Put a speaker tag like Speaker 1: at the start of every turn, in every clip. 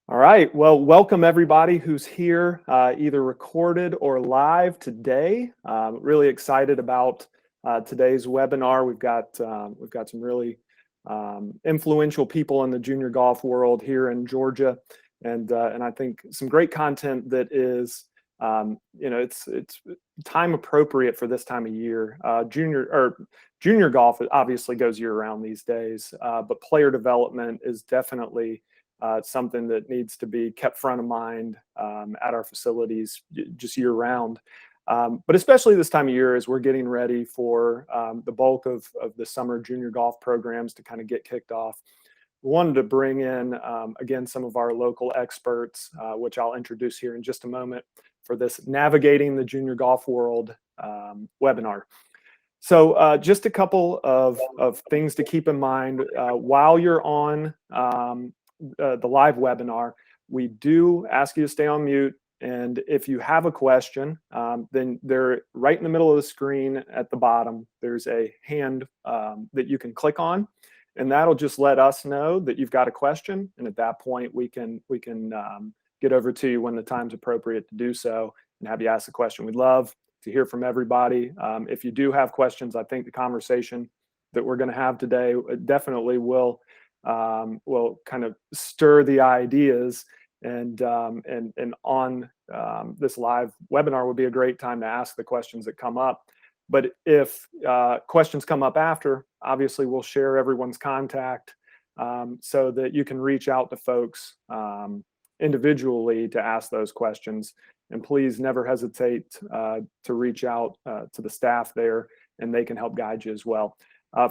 Speaker 1: All right. Well, welcome everybody who's here, either recorded or live today. Really excited about today's webinar. We've got some really influential people in the junior golf world here in Georgia, and I think some great content that is it's time appropriate for this time of year. Junior golf obviously goes year round these days, but player development is definitely something that needs to be kept front of mind at our facilities just year round. But especially this time of year as we're getting ready for the bulk of the summer junior golf programs to kind of get kicked off. We wanted to bring in, again, some of our local experts, which I'll introduce here in just a moment for this Navigating the Junior Golf World webinar. So just a couple of things to keep in mind while you're on the live webinar. We do ask you to stay on mute, and if you have a question, then there, right in the middle of the screen at the bottom, there's a hand that you can click on, and that'll just let us know that you've got a question, and at that point we can get over to you when the time's appropriate to do so and have you ask the question. We'd love to hear from everybody. If you do have questions, I think the conversation that we're going to have today definitely will kind of stir the ideas, and on this live webinar would be a great time to ask the questions that come up. But if questions come up after, obviously we'll share everyone's contact so that you can reach out to folks individually to ask those questions. And please never hesitate to reach out to the staff there, and they can help guide you as well.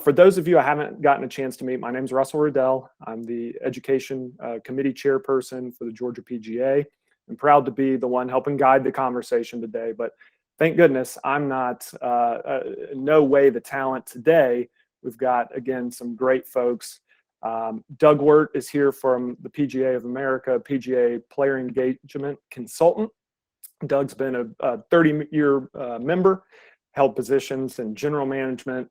Speaker 1: For those of you I haven't gotten a chance to meet, my name is Russell Riddell. I'm the Education Committee Chairperson for the Georgia PGA. I'm proud to be the one helping guide the conversation today, but thank goodness I'm not in no way the talent today. We've got, again, some great folks. Doug Wert is here from the PGA of America, PGA Player Engagement Consultant. Doug's been a 30-year member, held positions in general management,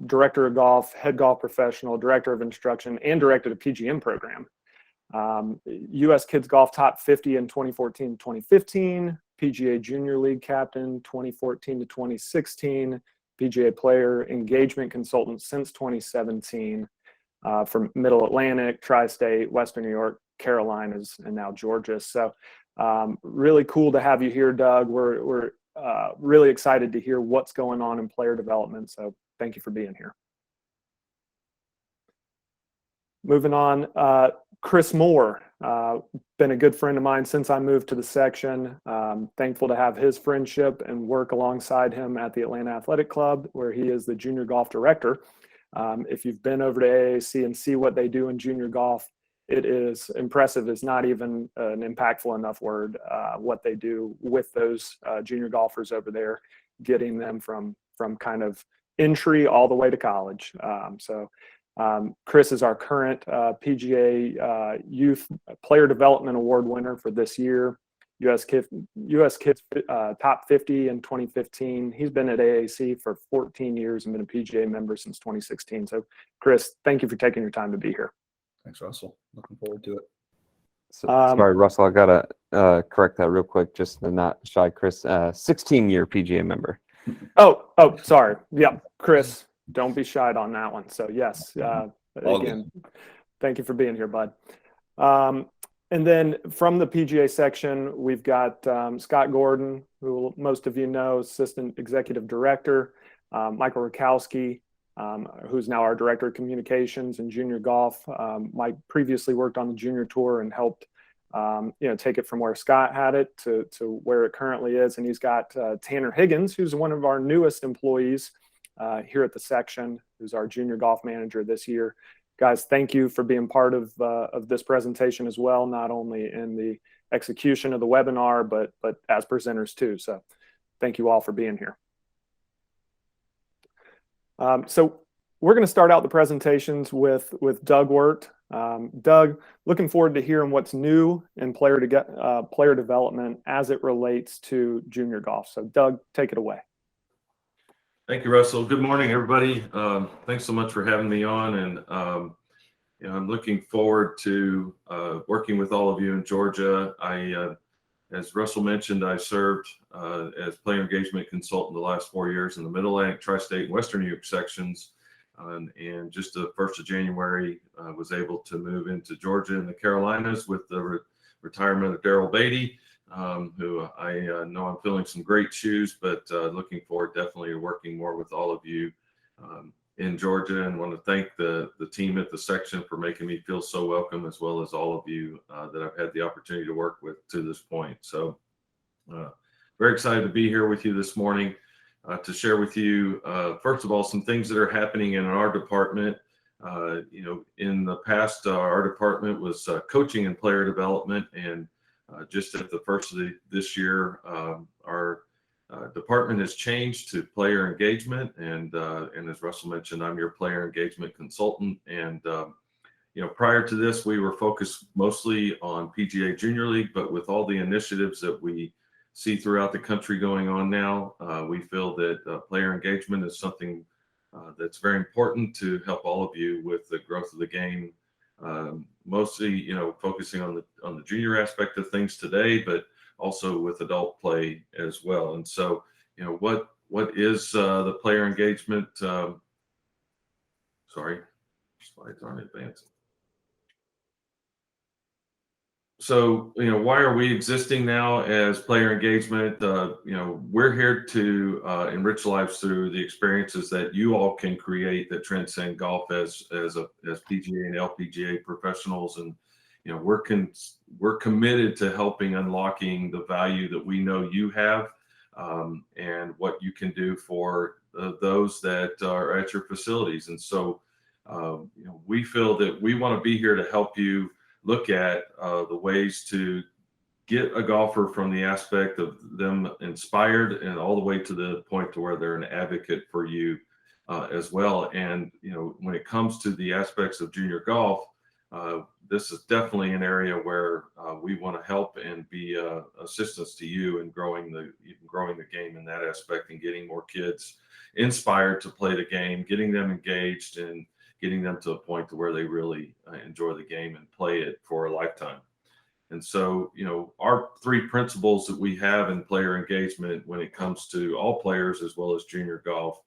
Speaker 1: director of golf, head golf professional, director of instruction, and directed a PGM program. U.S. Kids Golf Top 50 in 2014-2015, Pga Junior League captain 2014 to 2016, PGA Player Engagement Consultant since 2017 from Middle Atlantic, Tri-State, Western New York, Carolinas, and now Georgia. So really cool to have you here, Doug. We're really excited to hear what's going on in player development. So thank you for being here. Moving on, Chris Moore, been a good friend of mine since I moved to the section. Thankful to have his friendship and work alongside him at the Atlanta Athletic Club, where he is the junior golf director. If you've been over to AAC and see what they do in junior golf, it is impressive. It's not even an impactful enough word, what they do with those junior golfers over there, getting them from kind of entry all the way to college. Chris is our current PGA Youth Player Development Award winner for this year, U.S. Kids Top 50 in 2015. He's been at AAC for 14 years and been a PGA member since 2016. So, Chris, thank you for taking your time to be here.
Speaker 2: Thanks, Russell. Looking forward to it.
Speaker 3: So, sorry, Russell, I got to correct that real quick, just to not shy Chris. 16-year PGA member.
Speaker 1: Oh, sorry. Yeah, Chris, don't be shied on that one. So, yes, again, thank you for being here, bud. And then from the PGA section, we've got Scott Gordon, who most of you know, Assistant Executive Director, Michael Rakowski, who's now our Director of Communications and Junior Golf. Mike previously worked on the Junior Tour and helped take it from where Scott had it to where it currently is. And he's got Tanner Higgins, who's one of our newest employees here at the section, who's our Junior Golf Manager this year. Guys, thank you for being part of this presentation as well, not only in the execution of the webinar, but as presenters too. So thank you all for being here. So we're going to start out the presentations with Doug Wert. Doug, looking forward to hearing what's new in player development as it relates to junior golf. So Doug, take it away.
Speaker 4: Thank you, Russell. Good morning, everybody. Thanks so much for having me on. And I'm looking forward to working with all of you in Georgia. As Russell mentioned, I served as player engagement consultant the last 4 years in the Mid-Atlantic, Tri-State, and Western New York sections. And just the 1st of January, was able to move into Georgia and the Carolinas with the retirement of Daryl Beatty, who I know I'm filling some great shoes, but looking forward definitely to working more with all of you in Georgia, and want to thank the team at the section for making me feel so welcome, as well as all of you that I've had the opportunity to work with to this point. So very excited to be here with you this morning to share with you, first of all, some things that are happening in our department. In the past, our department was coaching and player development, and just at the first of this year, our department has changed to player engagement, and as Russell mentioned, I'm your player engagement consultant. And prior to this, we were focused mostly on Pga Junior League, but with all the initiatives that we see throughout the country going on now, we feel that player engagement is something that's very important to help all of you with the growth of the game. Mostly, focusing on the junior aspect of things today, but also with adult play as well. And so, what is the player engagement? Sorry, slides aren't advancing. So, why are we existing now as player engagement? We're here to enrich lives through the experiences that you all can create that transcend golf as PGA and LPGA professionals. And we're committed to helping unlocking the value that we know you have, and what you can do for those that are at your facilities. And so, we feel that we want to be here to help you look at the ways to get a golfer from the aspect of them inspired and all the way to the point to where they're an advocate for you as well. And when it comes to the aspects of junior golf, this is definitely an area where we want to help and be assistance to you in growing the game in that aspect, and getting more kids inspired to play the game, getting them engaged, and getting them to a point to where they really enjoy the game and play it for a lifetime. And so, our 3 principles that we have in player engagement when it comes to all players as well as junior golf,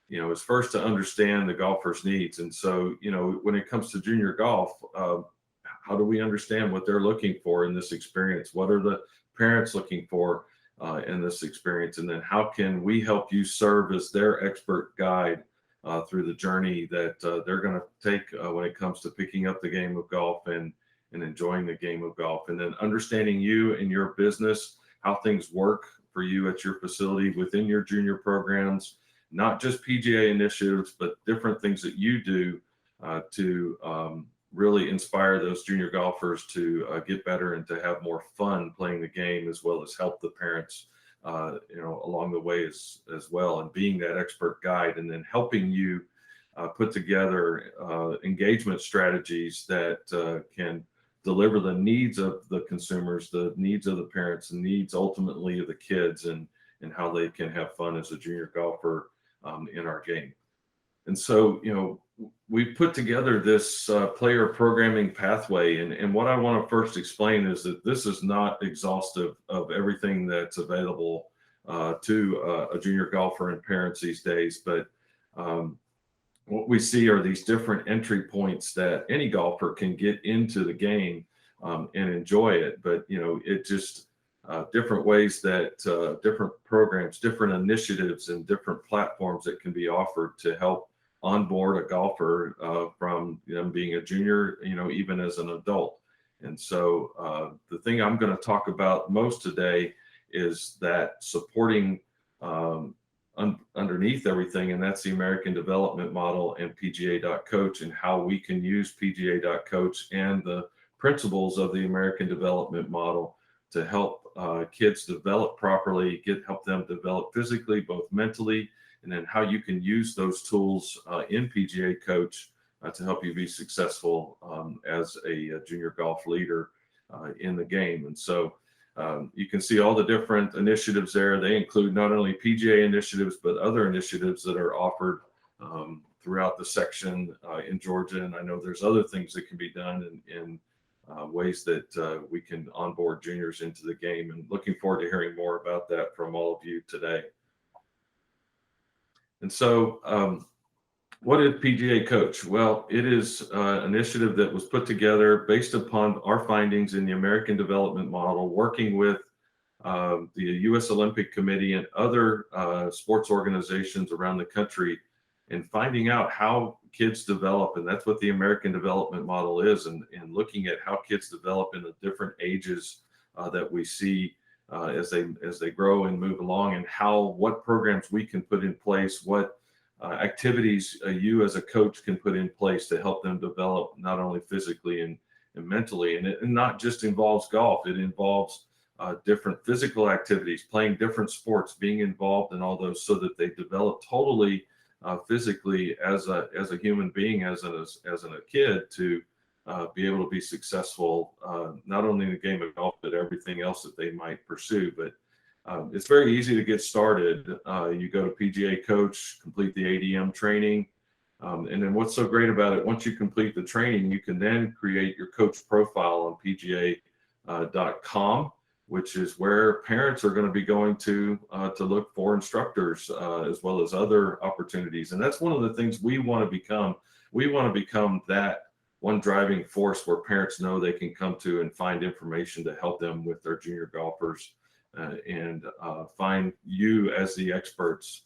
Speaker 4: is first to understand the golfer's needs. And so, when it comes to junior golf, how do we understand what they're looking for in this experience? What are the parents looking for in this experience? And then how can we help you serve as their expert guide through the journey that they're going to take when it comes to picking up the game of golf and enjoying the game of golf, and then understanding you and your business, how things work for you at your facility within your junior programs, not just PGA initiatives, but different things that you do to really inspire those junior golfers to get better and to have more fun playing the game, as well as help the parents along the way as well, and being that expert guide, and then helping you put together engagement strategies that can deliver the needs of the consumers, the needs of the parents, and needs ultimately of the kids, and how they can have fun as a junior golfer in our game. And so, we put together this player programming pathway. And what I want to first explain is that this is not exhaustive of everything that's available to a junior golfer and parents these days. But what we see are these different entry points that any golfer can get into the game and enjoy it. But, it just different ways that different programs, different initiatives, and different platforms that can be offered to help onboard a golfer from them being a junior, even as an adult. And so the thing I'm going to talk about most today is that supporting underneath everything, and that's the American Development Model and Pga Coach, and how we can use Pga Coach and the principles of the American Development Model to help kids develop properly, help them develop physically, both mentally, and then how you can use those tools in Pga Coach to help you be successful as a junior golf leader in the game. And so you can see all the different initiatives there. They include not only PGA initiatives, but other initiatives that are offered throughout the section in Georgia. And I know there's other things that can be done in ways that we can onboard juniors into the game, and looking forward to hearing more about that from all of you today. And so what is Pga Coach? Well, it is an initiative that was put together based upon our findings in the American Development Model, working with the U.S. Olympic Committee and other sports organizations around the country, and finding out how kids develop. And that's what the American Development Model is, and looking at how kids develop in the different ages that we see as they grow and move along, and what programs we can put in place, what activities you as a coach can put in place to help them develop not only physically and mentally. And it not just involves golf, it involves different physical activities, playing different sports, being involved in all those, so that they develop totally physically as a human being, as a kid, to be able to be successful, not only in the game of golf, but everything else that they might pursue. But it's very easy to get started. You go to Pga Coach, complete the ADM training. And then what's so great about it, once you complete the training, you can then create your coach profile on pga.com, which is where parents are going to be going to look for instructors, as well as other opportunities. And that's one of the things we want to become. We want to become that one driving force where parents know they can come to and find information to help them with their junior golfers, and find you as the experts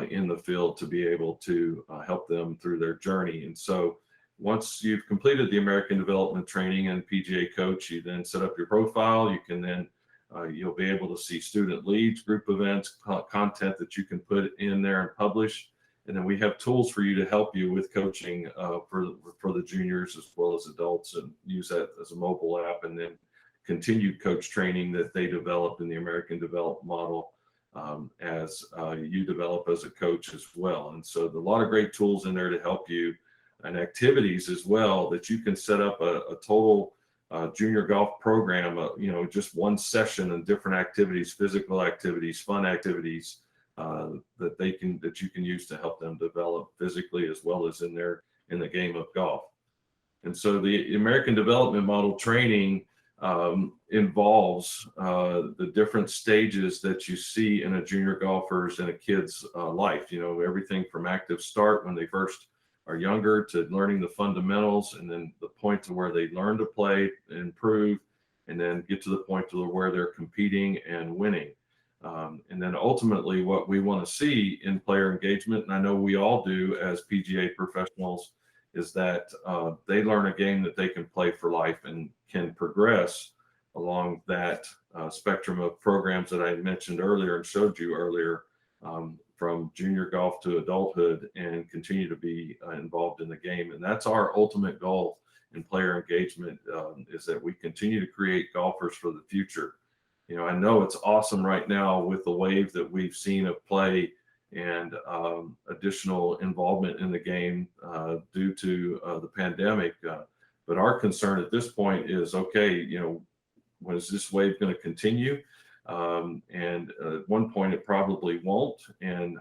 Speaker 4: in the field to be able to help them through their journey. And so once you've completed the American Development Training and Pga Coach, you then set up your profile. You can then you'll be able to see student leads, group events, content that you can put in there and publish. And then we have tools for you to help you with coaching for the juniors as well as adults, and use that as a mobile app, and then continued coach training that they develop in the American Development Model as you develop as a coach as well. And so a lot of great tools in there to help you, and activities as well, that you can set up a total junior golf program, just one session, and different activities, physical activities, fun activities that you can use to help them develop physically as well as in the game of golf. And so the American Development Model training involves the different stages that you see in a junior golfer's and a kid's life. Everything from active start when they first are younger, to learning the fundamentals, and then the point to where they learn to play, improve, and then get to the point to where they're competing and winning. And then ultimately what we want to see in player engagement, and I know we all do as PGA professionals, is that they learn a game that they can play for life and can progress along that spectrum of programs that I mentioned earlier and showed you earlier, from junior golf to adulthood, and continue to be involved in the game. And that's our ultimate goal in player engagement, is that we continue to create golfers for the future. I know it's awesome right now with the wave that we've seen of play and additional involvement in the game due to the pandemic. But our concern at this point is, okay, when is this wave going to continue? And at one point it probably won't. And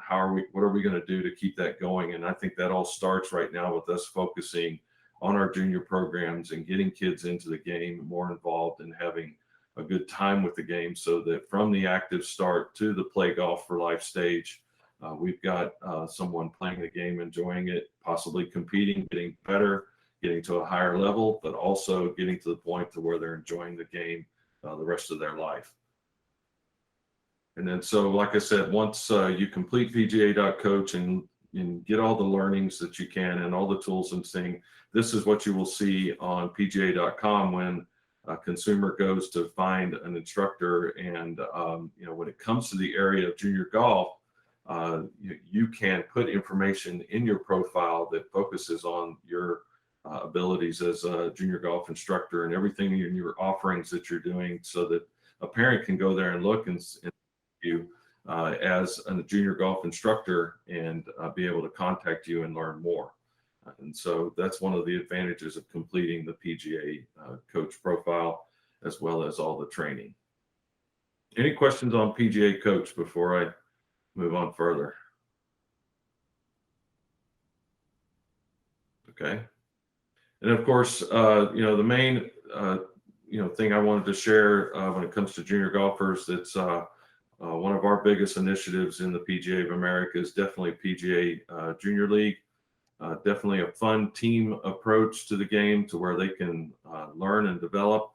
Speaker 4: what are we going to do to keep that going? And I think that all starts right now with us focusing on our junior programs and getting kids into the game, more involved, and having a good time with the game, so that from the active start to the play golf for life stage, we've got someone playing the game, enjoying it, possibly competing, getting better, getting to a higher level, but also getting to the point to where they're enjoying the game the rest of their life. And then, so like I said, once you complete pga.coach and get all the learnings that you can and all the tools and things, this is what you will see on pga.com when a consumer goes to find an instructor. And when it comes to the area of junior golf, you can put information in your profile that focuses on your abilities as a junior golf instructor and everything in your offerings that you're doing, so that a parent can go there and look and you as a junior golf instructor and be able to contact you and learn more. And so that's one of the advantages of completing the PGA Coach profile, as well as all the training. Any questions on PGA Coach before I move on further? Okay. And of course, the main, thing I wanted to share when it comes to junior golfers, that's one of our biggest initiatives in the PGA of America is definitely Pga Junior League. Definitely a fun team approach to the game to where they can learn and develop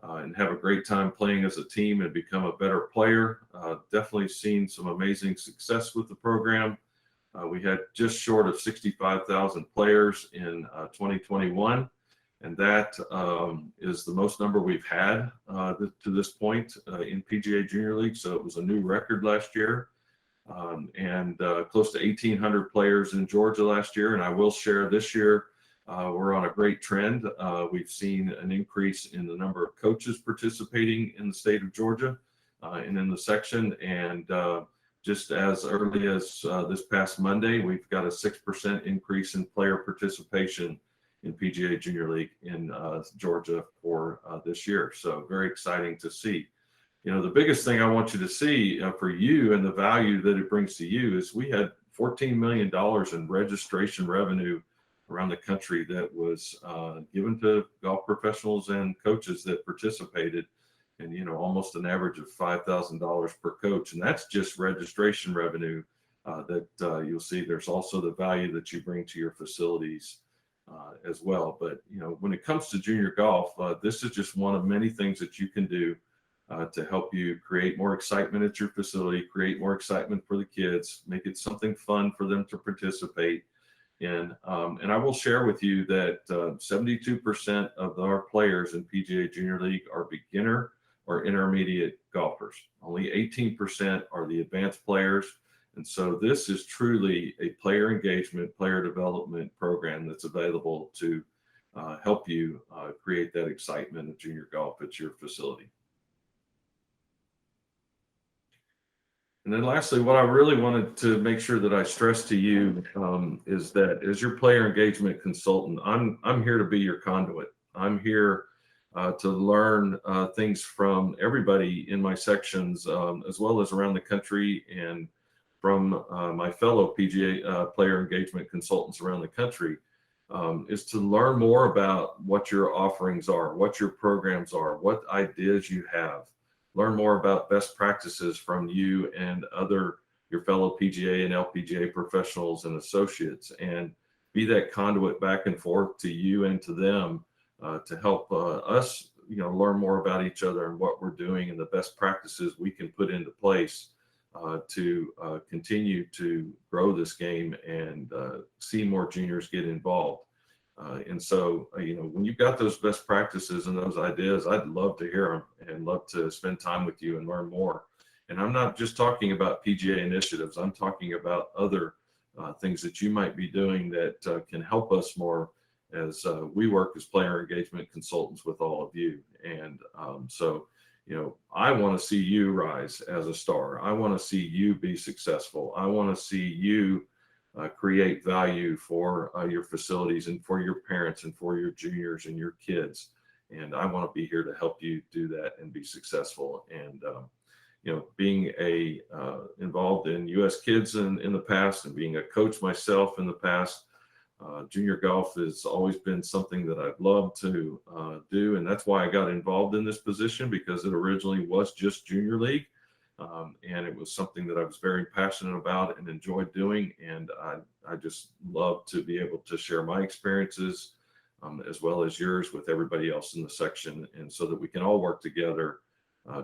Speaker 4: and have a great time playing as a team and become a better player. Definitely seen some amazing success with the program. We had just short of 65,000 players in 2021, and that is the most number we've had to this point in PGA Junior League. So it was a new record last year, and close to 1,800 players in Georgia last year. And I will share this year, we're on a great trend. We've seen an increase in the number of coaches participating in the state of Georgia and in the section. And just as early as this past Monday, we've got a 6% increase in player participation in PGA Junior League in Georgia for this year. So very exciting to see. The biggest thing I want you to see for you and the value that it brings to you is we had $14 million in registration revenue around the country that was given to golf professionals and coaches that participated, and almost an average of $5,000 per coach. And that's just registration revenue that you'll see. There's also the value that you bring to your facilities as well. But when it comes to junior golf, this is just one of many things that you can do to help you create more excitement at your facility, create more excitement for the kids, make it something fun for them to participate in. And I will share with you that 72% of our players in PGA Junior League are beginner or intermediate golfers. Only 18% are the advanced players. And so this is truly a player engagement, player development program that's available to help you create that excitement of junior golf at your facility. And then lastly, what I really wanted to make sure that I stress to you is that as your player engagement consultant, I'm here to be your conduit. I'm here to learn things from everybody in my sections, as well as around the country, and from my fellow PGA player engagement consultants around the country, is to learn more about what your offerings are, what your programs are, what ideas you have. Learn more about best practices from you and your fellow PGA and LPGA professionals and associates, and be that conduit back and forth to you and to them to help us, learn more about each other and what we're doing and the best practices we can put into place to continue to grow this game and see more juniors get involved. And so, when you've got those best practices and those ideas, I'd love to hear them and love to spend time with you and learn more. And I'm not just talking about PGA initiatives. I'm talking about other things that you might be doing that can help us more as we work as player engagement consultants with all of you. And so, I want to see you rise as a star. I want to see you be successful. I want to see you create value for your facilities and for your parents and for your juniors and your kids. And I want to be here to help you do that and be successful. And, being involved in U.S. Kids in the past and being a coach myself in the past, junior golf has always been something that I've loved to do. And that's why I got involved in this position, because it originally was just Junior League. And it was something that I was very passionate about and enjoyed doing. And I just love to be able to share my experiences as well as yours with everybody else in the section, and so that we can all work together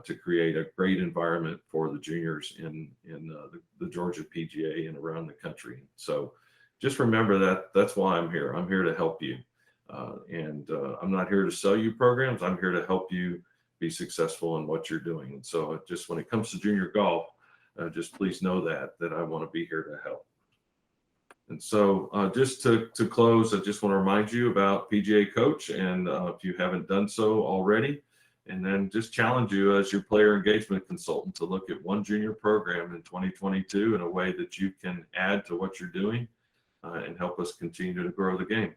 Speaker 4: to create a great environment for the juniors in the Georgia PGA and around the country. So just remember that that's why I'm here. I'm here to help you. And I'm not here to sell you programs. I'm here to help you be successful in what you're doing. And so just when it comes to junior golf, just please know that I want to be here to help. And so just to close, I just want to remind you about PGA Coach, and if you haven't done so already, and then just challenge you as your player engagement consultant to look at one junior program in 2022 in a way that you can add to what you're doing and help us continue to grow the game.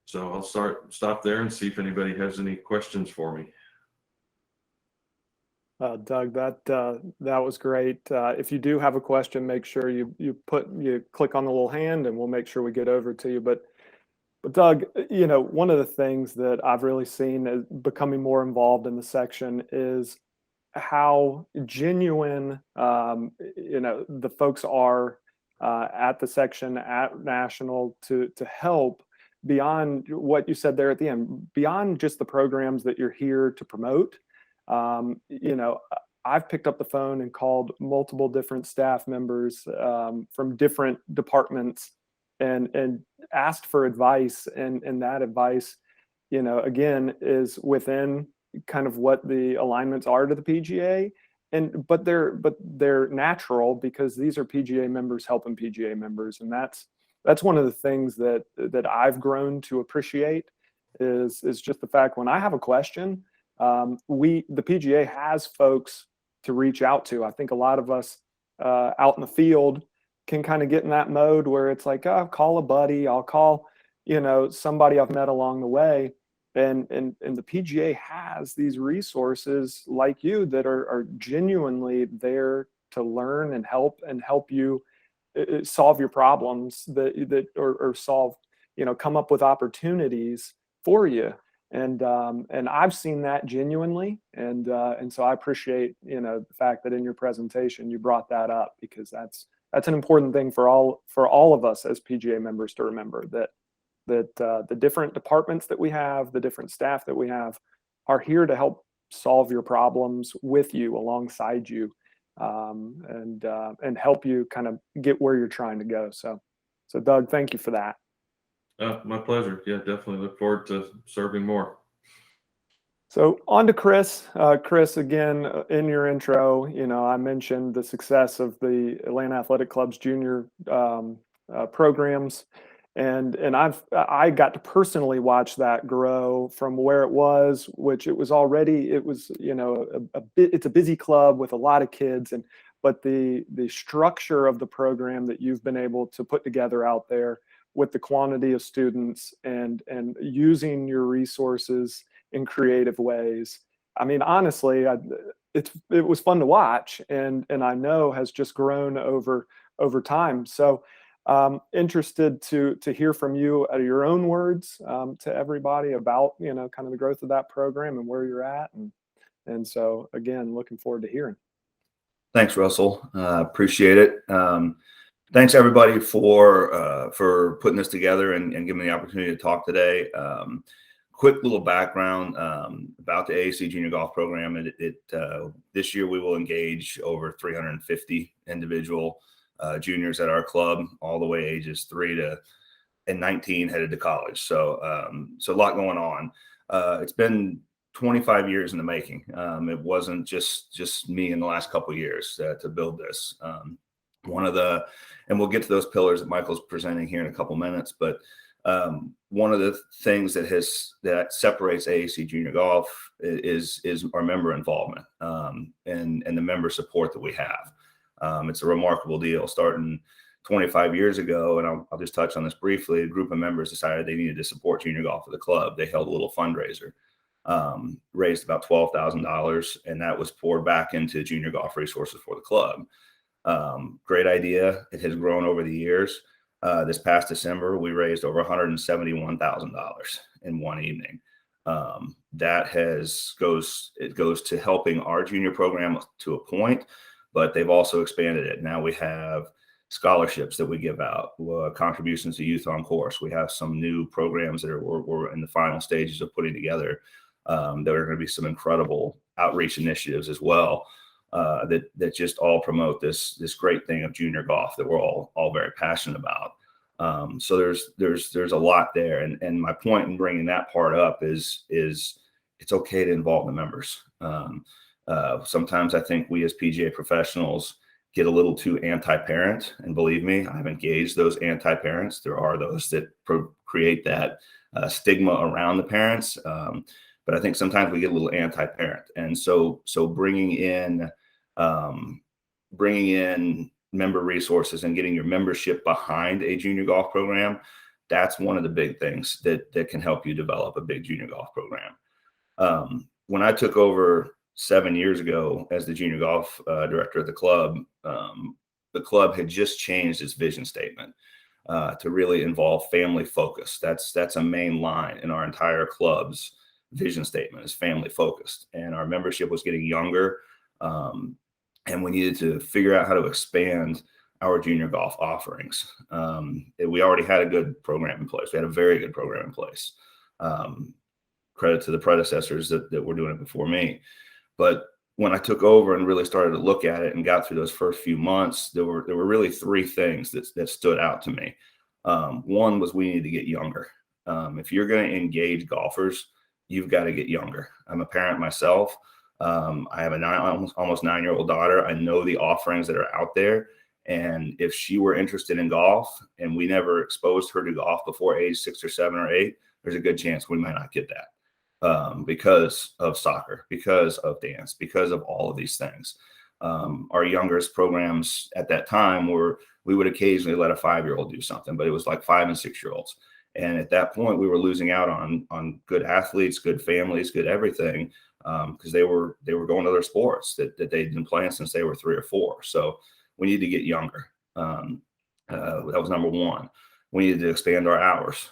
Speaker 4: So I'll stop there and see if anybody has any questions for me.
Speaker 1: Doug, that was great. If you do have a question, make sure you click on the little hand, and we'll make sure we get over to you. But But Doug, one of the things that I've really seen as becoming more involved in the section is how genuine, the folks are at the section, at National, to help beyond what you said there at the end, beyond just the programs that you're here to promote. I've picked up the phone and called multiple different staff members from different departments and asked for advice, and that advice, again, is within kind of what the alignments are to the PGA, but they're natural because these are PGA members helping PGA members, and that's one of the things that I've grown to appreciate is just the fact when I have a question, the PGA has folks to reach out to. I think a lot of us out in the field can kind of get in that mode where it's like, oh, I'll call a buddy, I'll call, somebody I've met along the way. And the PGA has these resources like you that are genuinely there to learn and help you solve your problems or solve, come up with opportunities for you. And I've seen that genuinely. And so I appreciate, the fact that in your presentation, you brought that up, because that's an important thing for all of us as PGA members to remember, that the different departments that we have, the different staff that we have, are here to help solve your problems with you, alongside you, and help you kind of get where you're trying to go. So Doug, thank you for that.
Speaker 4: My pleasure. Yeah, definitely look forward to serving more.
Speaker 1: So on to Chris. Chris, again, in your intro, I mentioned the success of the Atlanta Athletic Club's junior programs. And I got to personally watch that grow from where it was, which it was, it's a busy club with a lot of kids, but the structure of the program that you've been able to put together out there with the quantity of students and using your resources in creative ways. I mean, honestly, it was fun to watch, and I know has just grown over time. So interested to hear from you out of your own words to everybody about, kind of the growth of that program and where you're at. And so again, looking forward to hearing.
Speaker 2: Thanks, Russell. Appreciate it. Thanks everybody for putting this together and giving me the opportunity to talk today. Quick little background about the AAC Junior Golf Program. This year we will engage over 350 individual juniors at our club, all the way ages 3 to 19 headed to college. So a lot going on. It's been 25 years in the making. It wasn't just me in the last couple of years to build this. And we'll get to those pillars that Michael's presenting here in a couple minutes, but one of the things that separates AAC Junior Golf is our member involvement and the member support that we have. It's a remarkable deal. Starting 25 years ago, and I'll just touch on this briefly, a group of members decided they needed to support junior golf at the club. They held a little fundraiser, raised about $12,000, and that was poured back into junior golf resources for the club. Great idea. It has grown over the years. This past December, we raised over $171,000 in one evening. That goes to helping our junior program to a point, but they've also expanded it. Now we have scholarships that we give out, contributions to Youth on Course. We have some new programs that we're in the final stages of putting together. There are going to be some incredible outreach initiatives as well. That just all promote this great thing of junior golf that we're all very passionate about. So there's a lot there, and my point in bringing that part up is it's okay to involve the members. Sometimes I think we as PGA professionals get a little too anti-parent, and believe me, I've engaged those anti-parents. There are those that create that stigma around the parents. But I think sometimes we get a little anti-parent, and so bringing in member resources and getting your membership behind a junior golf program, that's one of the big things that can help you develop a big junior golf program. When I took over 7 years ago as the junior golf director of the club had just changed its vision statement. to really involve family focus. That's a main line in our entire club's vision statement, is family focused. And our membership was getting younger, and we needed to figure out how to expand our junior golf offerings. We already had a good program in place. We had a very good program in place. Credit to the predecessors that were doing it before me. But when I took over and really started to look at it and got through those first few months, there were really three things that stood out to me. One was we need to get younger. If you're going to engage golfers, you've got to get younger. I'm a parent myself. I have a almost 9-year-old daughter. I know the offerings that are out there. And if she were interested in golf and we never exposed her to golf before age 6 or 7 or 8, there's a good chance we might not get that because of soccer, because of dance, because of all of these things. Our youngest programs at that time we would occasionally let a 5-year-old do something, but it was like 5 and 6-year-olds. And at that point, we were losing out on good athletes, good families, good everything, because they were going to their sports that they'd been playing since they were 3 or 4. So we need to get younger. That was number one. We needed to expand our hours.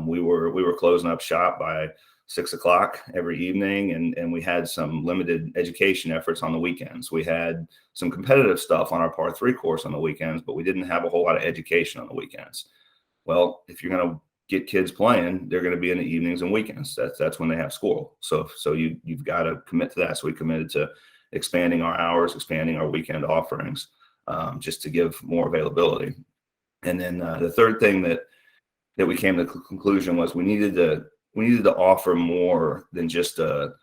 Speaker 2: We were closing up shop by 6 o'clock every evening, and we had some limited education efforts on the weekends. We had some competitive stuff on our par 3 course on the weekends, but we didn't have a whole lot of education on the weekends. Well, if you're going to get kids playing, they're going to be in the evenings and weekends. That's when they have school. So you've got to commit to that. So we committed to expanding our hours, expanding our weekend offerings, just to give more availability. And then the third thing that we came to the conclusion was we needed to offer more than just a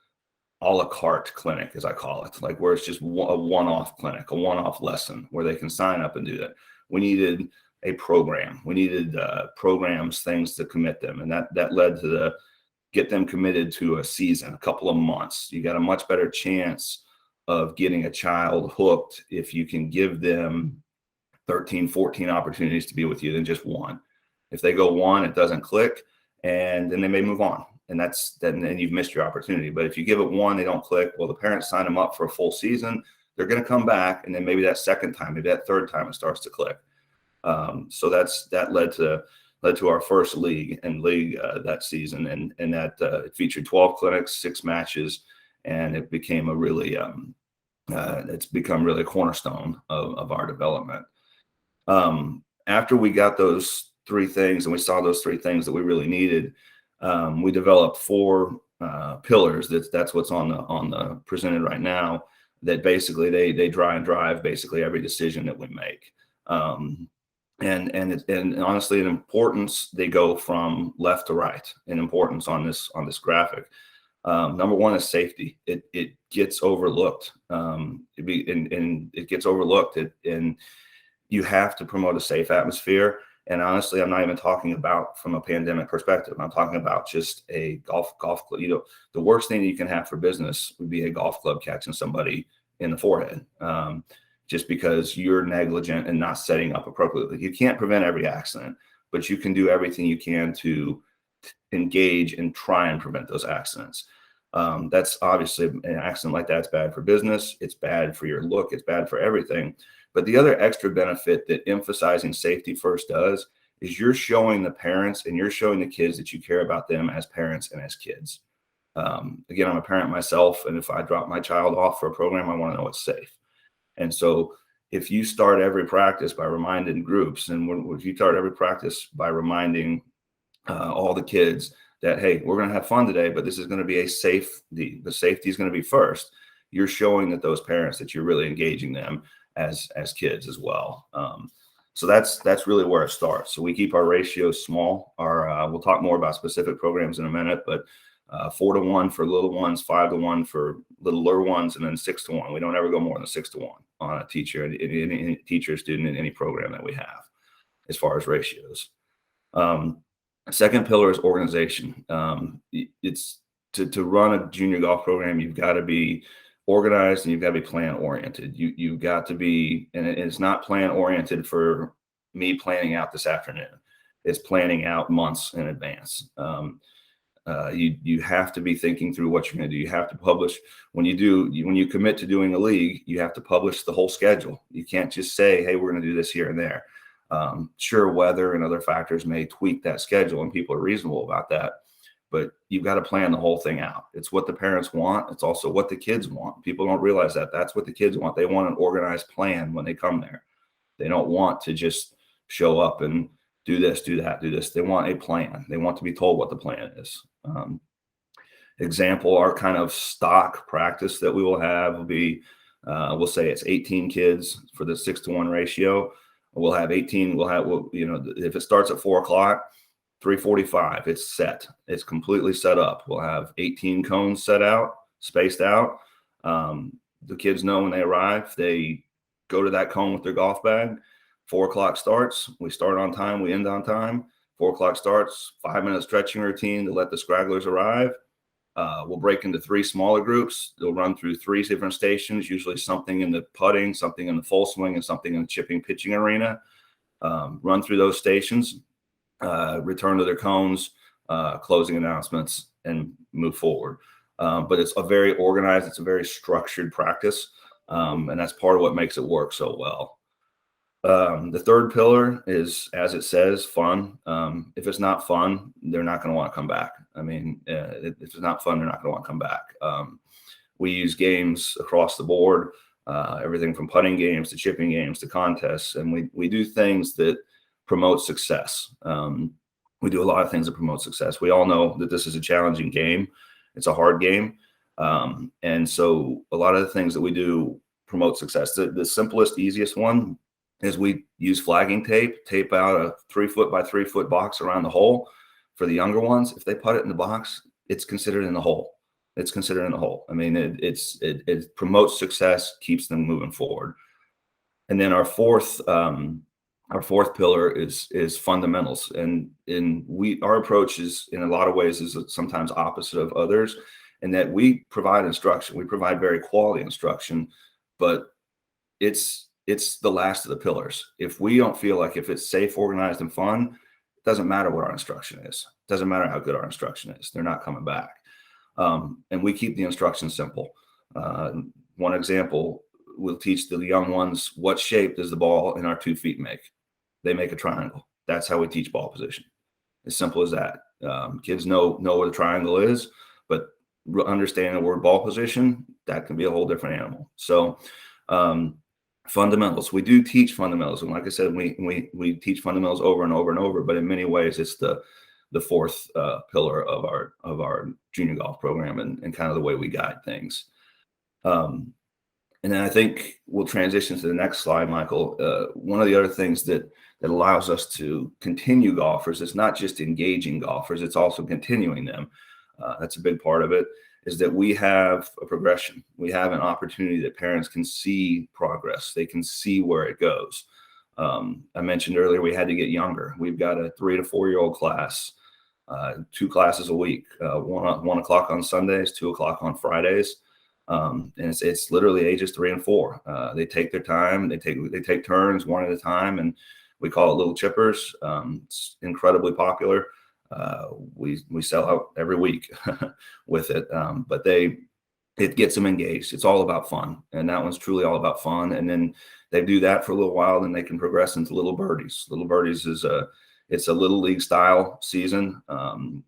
Speaker 2: a la carte clinic, as I call it, like where it's just a one-off clinic, a one-off lesson where they can sign up and do that. We needed a program. We needed programs, things to commit them. And that led to get them committed to a season, a couple of months. You got a much better chance of getting a child hooked if you can give them 13, 14 opportunities to be with you than just one. If they go one, it doesn't click, and then they may move on. And then you've missed your opportunity. But if you give it one, they don't click. Well, the parents sign them up for a full season. They're going to come back, and then maybe that second time, maybe that third time, it starts to click. So that led to our first league that season, and that it featured 12 clinics, 6 matches, and it became a really it's become really a cornerstone of our development. After we got those 3 things, and we saw those 3 things that we really needed, we developed 4 pillars. That's what's on the presented right now. That basically they drive basically every decision that we make. And honestly, in importance, they go from left to right in importance on this graphic. Number 1 is safety. It gets overlooked. It gets overlooked. And you have to promote a safe atmosphere. And honestly, I'm not even talking about from a pandemic perspective. I'm talking about just a golf club. You know, the worst thing you can have for business would be a golf club catching somebody in the forehead, just because you're negligent and not setting up appropriately. You can't prevent every accident, but you can do everything you can to engage and try and prevent those accidents. That's obviously an accident like that's bad for business. It's bad for your look. It's bad for everything. But the other extra benefit that emphasizing safety first does is you're showing the parents and you're showing the kids that you care about them as parents and as kids. Again, I'm a parent myself, and if I drop my child off for a program, I want to know it's safe. And so if you start every practice by reminding groups, and if you start every practice by reminding all the kids that, hey, we're going to have fun today, but this is going to be the safety is going to be first. You're showing that those parents that you're really engaging them as kids as well. So that's really where it starts. So we keep our ratios small. We'll talk more about specific programs in a minute, but 4-to-1 for little ones, 5-to-1 for littler ones, and then 6-to-1. We don't ever go more than 6-to-1 on a teacher, any teacher, student in any program that we have as far as ratios. Second pillar is organization. It's to run a junior golf program, you've got to be organized and you've got to be plan oriented. You've got to be, and it's not plan oriented for me planning out this afternoon. It's planning out months in advance. You have to be thinking through what you're going to do. You have to publish when you commit to doing a league, you have to publish the whole schedule. You can't just say, hey, we're going to do this here and there. Sure, weather and other factors may tweak that schedule, and people are reasonable about that. But you've got to plan the whole thing out. It's what the parents want. It's also what the kids want. People don't realize that. That's what the kids want. They want an organized plan when they come there. They don't want to just show up and do this, do that, do this. They want a plan. They want to be told what the plan is. Example, our kind of stock practice that we will have will be, we'll say it's 18 kids for the 6-to-1 ratio. We'll have 18. If it starts at 4 o'clock, 3:45, it's set. It's completely set up. We'll have 18 cones set out, spaced out. The kids know when they arrive, they go to that cone with their golf bag. 4 o'clock starts. We start on time. We end on time. 4 o'clock starts. 5-minute stretching routine to let the scragglers arrive. We'll break into 3 smaller groups. They'll run through 3 different stations, usually something in the putting, something in the full swing, and something in the chipping pitching arena. Run through those stations. Return to their cones, closing announcements, and move forward. But it's a very organized, it's a very structured practice, and that's part of what makes it work so well. The third pillar is, as it says, fun. If it's not fun, they're not going to want to come back. I mean, if it's not fun, they're not going to want to come back. We use games across the board, everything from putting games to chipping games to contests, and we do things that promote success. We do a lot of things that promote success. We all know that this is a challenging game. It's a hard game. And so a lot of the things that we do promote success. The simplest, easiest one is we use flagging tape out a 3-foot by 3-foot box around the hole. For the younger ones, if they put it in the box, it's considered in the hole. It's considered in the hole. I mean, it promotes success, keeps them moving forward. And then our fourth pillar is fundamentals, and our approach is, in a lot of ways, is sometimes opposite of others, in that we provide instruction. We provide very quality instruction, but it's the last of the pillars. If we don't feel like, if it's safe, organized, and fun, it doesn't matter what our instruction is. It doesn't matter how good our instruction is. They're not coming back. And we keep the instruction simple. One example, we'll teach the young ones, what shape does the ball in our 2 feet make? They make a triangle. That's how we teach ball position. As simple as that. Kids know what a triangle is, but understanding the word ball position, that can be a whole different animal. So fundamentals, we do teach fundamentals. And like I said, we teach fundamentals over and over and over, but in many ways, it's the fourth pillar of our junior golf program and kind of the way we guide things. And then I think we'll transition to the next slide, Michael. One of the other things that allows us to continue golfers is not just engaging golfers, it's also continuing them. That's a big part of it, is that we have a progression. We have an opportunity that parents can see progress. They can see where it goes. I mentioned earlier, we had to get younger. We've got a 3 to 4-year-old class, 2 classes a week, 1 o'clock on Sundays, 2 o'clock on Fridays. And it's literally ages 3 and 4. They take their time. They take turns one at a time, and we call it little chippers. It's incredibly popular. We sell out every week with it, but it gets them engaged. It's all about fun, and that one's truly all about fun. And then they do that for a little while, then they can progress into Little Birdies. Little Birdies is it's a little league style season.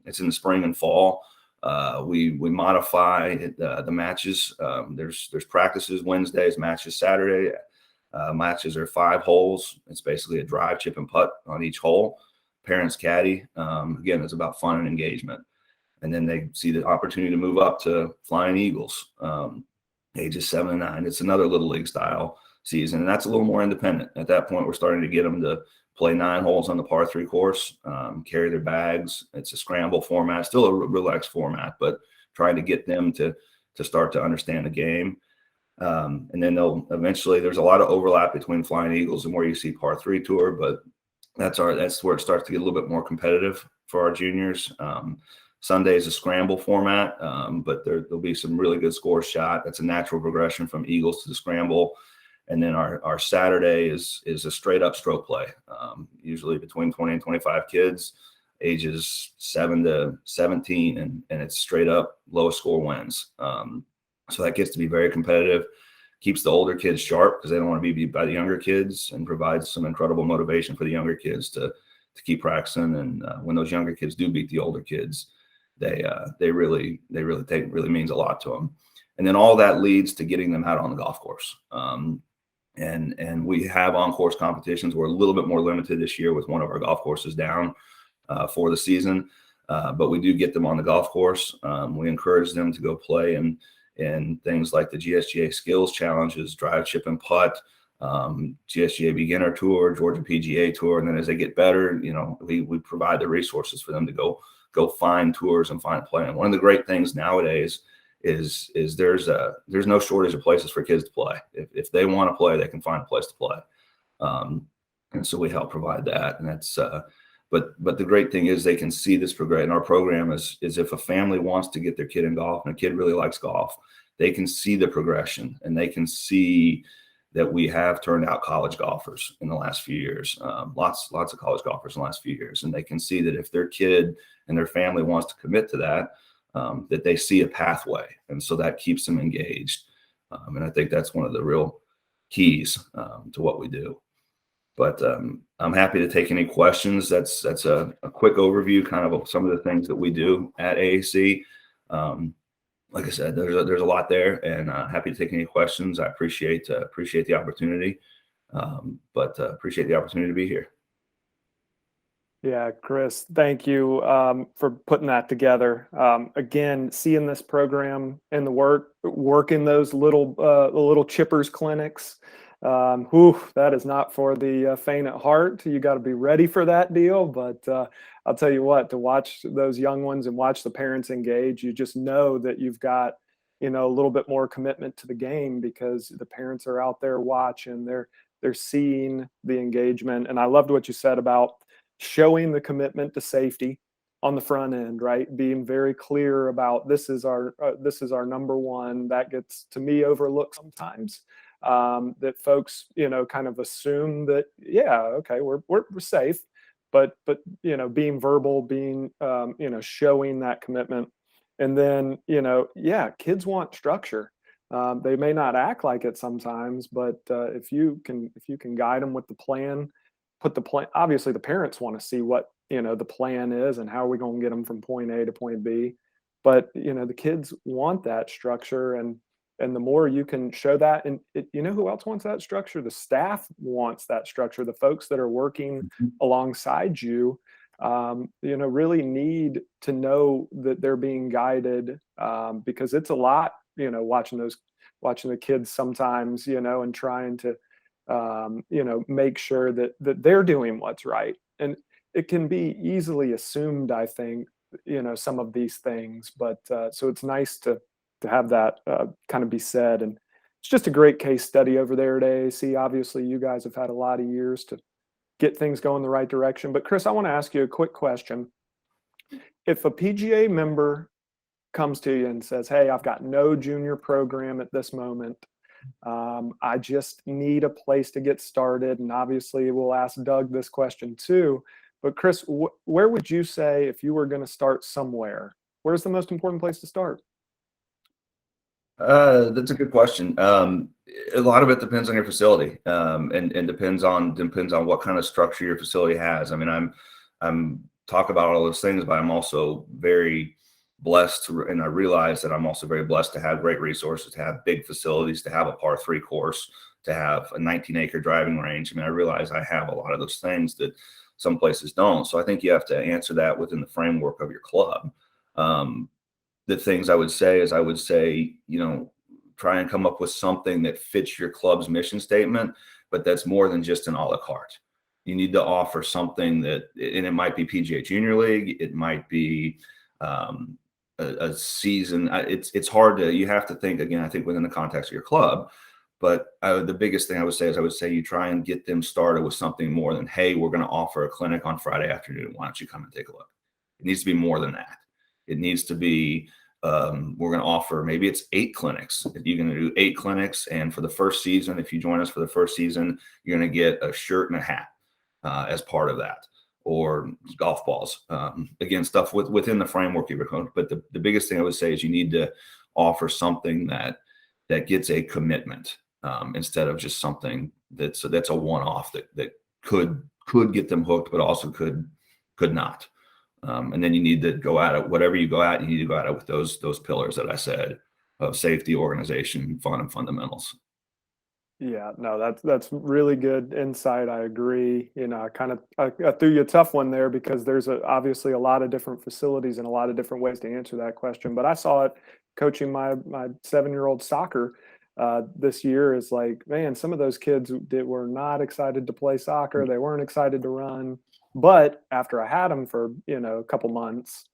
Speaker 2: It's in the spring and fall. We modify the matches. There's practices Wednesdays, matches Saturday. Matches are 5 holes. It's basically a drive, chip, and putt on each hole. Parents caddy. Again, it's about fun and engagement. And then they see the opportunity to move up to Flying Eagles, ages 7 and 9. It's another little league style season, and that's a little more independent. At that point, we're starting to get them to play 9 holes on the par 3 course, carry their bags. It's a scramble format, still a relaxed format, but trying to get them to start to understand the game. And then they'll eventually, there's a lot of overlap between Flying Eagles and where you see par 3 tour, but that's where it starts to get a little bit more competitive for our juniors. Sunday is a scramble format, but there'll be some really good scores shot. That's a natural progression from Eagles to the scramble. And then our Saturday is a straight up stroke play, usually between 20 and 25 kids, ages 7 to 17, and it's straight up lowest score wins. So that gets to be very competitive. keeps the older kids sharp because they don't want to be beat by the younger kids, and provides some incredible motivation for the younger kids to keep practicing. And when those younger kids do beat the older kids, they really means a lot to them. And then all that leads to getting them out on the golf course. And we have on-course competitions. We're a little bit more limited this year with one of our golf courses down for the season, but we do get them on the golf course. We encourage them to go play in things like the Gsga skills challenges, drive, chip, and putt, Gsga beginner tour, Georgia PGA tour. And then as they get better, we provide the resources for them to go find tours and find play. And one of the great things nowadays is there's no shortage of places for kids to play. If they want to play, they can find a place to play. And so we help provide that. And that's but the great thing is they can see this progress. And our program is if a family wants to get their kid in golf and a kid really likes golf, they can see the progression, and they can see that we have turned out college golfers in the last few years, lots of college golfers in the last few years. And they can see that if their kid and their family wants to commit to that, that they see a pathway. And so that keeps them engaged. And I think that's one of the real keys to what we do. But I'm happy to take any questions. That's a quick overview kind of some of the things that we do at AAC. Like I said, there's a lot there, and happy to take any questions. I appreciate the opportunity, but appreciate the opportunity to be here.
Speaker 1: Yeah, Chris, thank you for putting that together. Again, seeing this program in the working those little chippers clinics, that is not for the faint at heart. You got to be ready for that deal. But I'll tell you what, to watch those young ones and watch the parents engage, you just know that you've got, a little bit more commitment to the game because the parents are out there watching. They're seeing the engagement. And I loved what you said about showing the commitment to safety on the front end, right? Being very clear about this is our number one. That gets to me overlooked sometimes. That folks, kind of assume that, yeah, okay, we're safe, but being verbal, being showing that commitment. And then, kids want structure. They may not act like it sometimes, but if you can guide them with the plan, put the plan. Obviously, the parents want to see what the plan is and how are we going to get them from point A to point B. But the kids want that structure, and the more you can show that, and who else wants that structure? The staff wants that structure. The folks that are working alongside you, really need to know that they're being guided, because it's a lot, watching the kids sometimes, and trying to make sure that they're doing what's right. And it can be easily assumed, I think, some of these things, but so it's nice to have that kind of be said. And it's just a great case study over there at AAC. Obviously, you guys have had a lot of years to get things going the right direction. But Chris, I want to ask you a quick question. If a PGA member comes to you and says, hey, I've got no junior program at this moment, I just need a place to get started. And obviously we'll ask Doug this question too, but Chris, where would you say, if you were going to start somewhere, where's the most important place to start?
Speaker 2: That's a good question. A lot of it depends on your facility, and depends on what kind of structure your facility has. I mean, I'm talk about all those things, but I'm also very blessed and I realize that I'm also very blessed to have great resources, to have big facilities, to have a par 3 course, to have a 19-acre driving range. I mean, I realize I have a lot of those things that some places don't. So I think you have to answer that within the framework of your club. The things I would say is try and come up with something that fits your club's mission statement, but that's more than just an a la carte. You need to offer something that, and it might be Pga Junior League, it might be a season. It's hard to, you have to think, again, I think within the context of your club, but the biggest thing I would say you try and get them started with something more than, hey, we're going to offer a clinic on Friday afternoon. Why don't you come and take a look? It needs to be more than that. It needs to be, we're going to offer, maybe it's 8 clinics. If you're going to do 8 clinics, and for the first season, if you join us for the first season, you're going to get a shirt and a hat as part of that, or golf balls. Again, stuff within the framework of your coach. But the biggest thing I would say is you need to offer something that gets a commitment. instead of just something that's a one-off that could get them hooked, but also could not. And then you need to go at it. Whatever you go at, you need to go at it with those pillars that I said of safety, organization, fun, and fundamentals.
Speaker 1: Yeah, no, that's really good insight. I agree. You know, I threw you a tough one there because there's obviously a lot of different facilities and a lot of different ways to answer that question. But I saw it coaching my 7-year-old soccer this year. Is like, man, some of those kids that were not excited to play soccer. They weren't excited to run. But after I had them for, you know, a couple months,